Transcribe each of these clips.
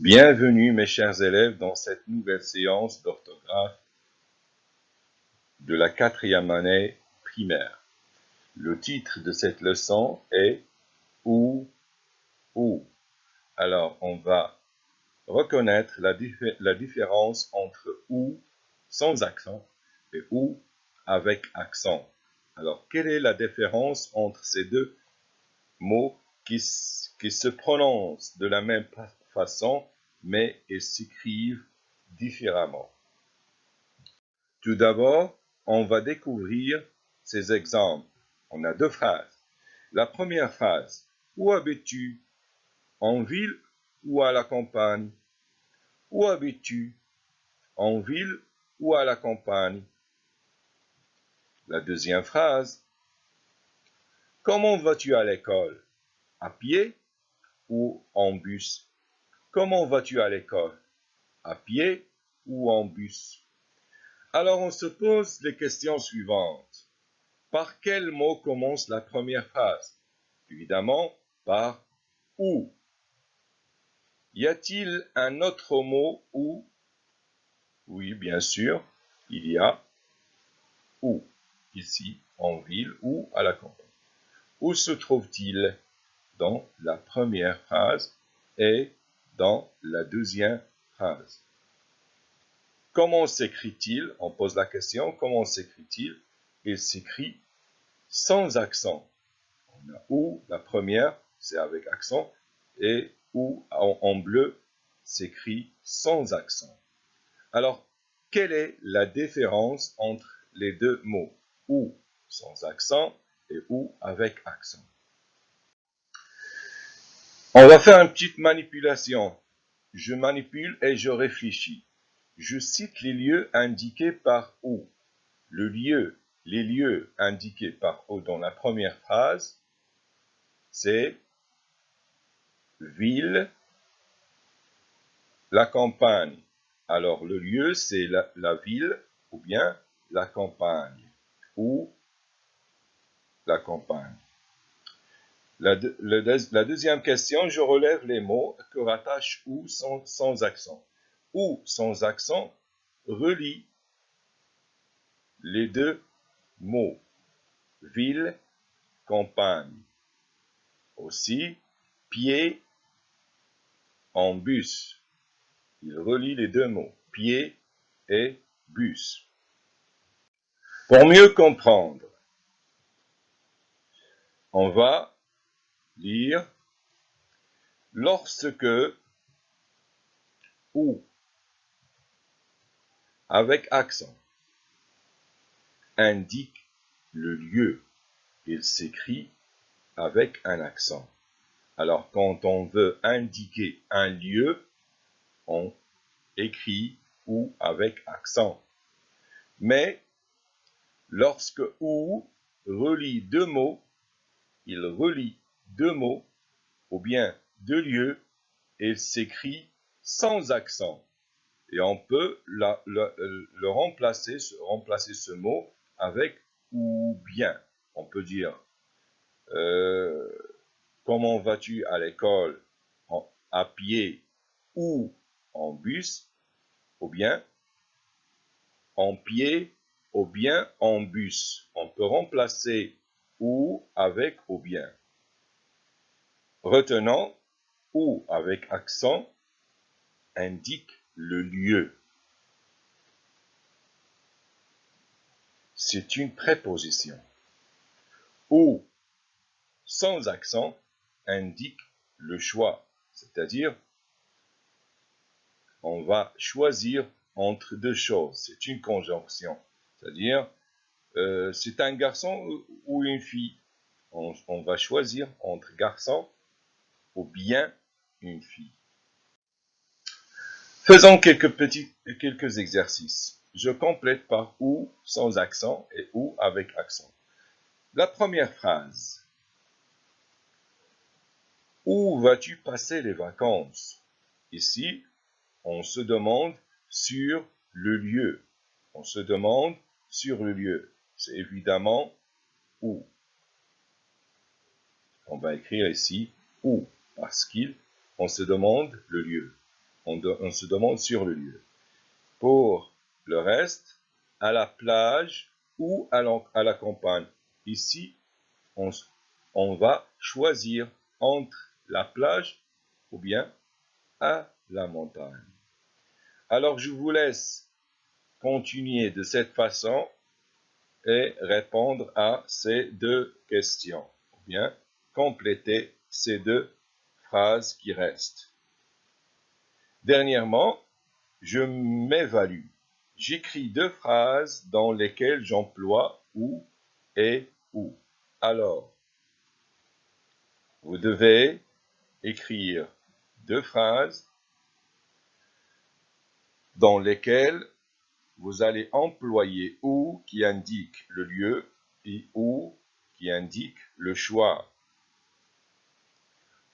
Bienvenue mes chers élèves dans cette nouvelle séance d'orthographe de la 4e année primaire. Le titre de cette leçon est « ou ». Alors on va reconnaître la différence entre « ou » sans accent et « ou » avec accent. Alors quelle est la différence entre ces deux mots qui se prononcent de la même façon mais ils s'écrivent différemment? Tout d'abord, on va découvrir ces exemples. On a deux phrases. La première phrase, où habites-tu? En ville ou à la campagne? Où habites-tu? En ville ou à la campagne? La deuxième phrase, comment vas-tu à l'école? À pied ou en bus? Comment vas-tu à l'école? À pied ou en bus? Alors on se pose les questions suivantes. Par quel mot commence la première phrase? Évidemment, par « ou ». Y a-t-il un autre mot « ou » ? Oui, bien sûr, il y a « ou », ici, en ville ou à la campagne. Où se trouve-t-il? Dans la première phrase et dans la deuxième phrase. Comment s'écrit-il? On pose la question, comment s'écrit-il? Il s'écrit sans accent. On a « ou », la première, c'est avec accent, et « ou » en bleu s'écrit sans accent. Alors, quelle est la différence entre les deux mots? « Ou » sans accent et « ou » avec accent. On va faire une petite manipulation. Je manipule et je réfléchis. Je cite les lieux indiqués par « ou ». Les lieux indiqués par « ou » dans la première phrase, c'est ville, la campagne. Alors, le lieu, c'est la ville ou bien la campagne ou la campagne. La deuxième question, je relève les mots que rattache « ou » sans accent. « Ou » sans accent relie les deux mots ville, campagne. Aussi, pied en bus. Il relie les deux mots, pied et bus. Pour mieux comprendre, on va lire lorsque ou avec accent indique le lieu. Il s'écrit avec un accent. Alors quand on veut indiquer un lieu, on écrit ou avec accent. Mais lorsque ou relie deux mots, il relie deux mots ou bien deux lieux, et il s'écrit sans accent. Et on peut remplacer ce mot avec ou bien. On peut dire comment vas-tu à l'école à pied ou en bus, ou bien en pied ou bien en bus. On peut remplacer ou avec ou bien. Retenons, ou avec accent indique le lieu. C'est une préposition. Ou sans accent indique le choix, c'est-à-dire on va choisir entre deux choses. C'est une conjonction, c'est-à-dire c'est un garçon ou une fille. On va choisir entre garçon ou bien une fille. Faisons quelques exercices. Je complète par ou sans accent et ou avec accent. La première phrase. Où vas-tu passer les vacances? Ici, on se demande sur le lieu. On se demande sur le lieu. C'est évidemment où. On va écrire ici où, parce qu'on se demande le lieu. On se demande sur le lieu. Pour le reste, à la plage ou à la campagne. Ici, on va choisir entre la plage ou bien à la montagne. Alors, je vous laisse continuer de cette façon et répondre à ces deux questions, ou bien compléter ces deux phrases qui restent. Dernièrement, je m'évalue. J'écris deux phrases dans lesquelles j'emploie où et où. Alors, vous devez écrire deux phrases dans lesquelles vous allez employer où qui indique le lieu et où qui indique le choix.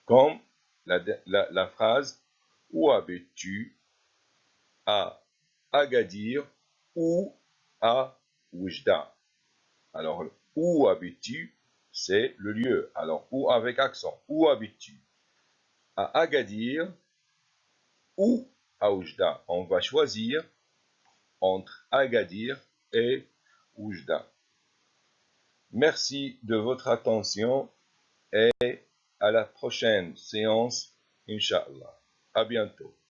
Comme la phrase « Où habites-tu » à Agadir ou à Oujda. Alors, où habites-tu, c'est le lieu. Alors, où avec accent. Où habites-tu? À Agadir ou à Oujda. On va choisir entre Agadir et Oujda. Merci de votre attention et à la prochaine séance, Inch'Allah. À bientôt.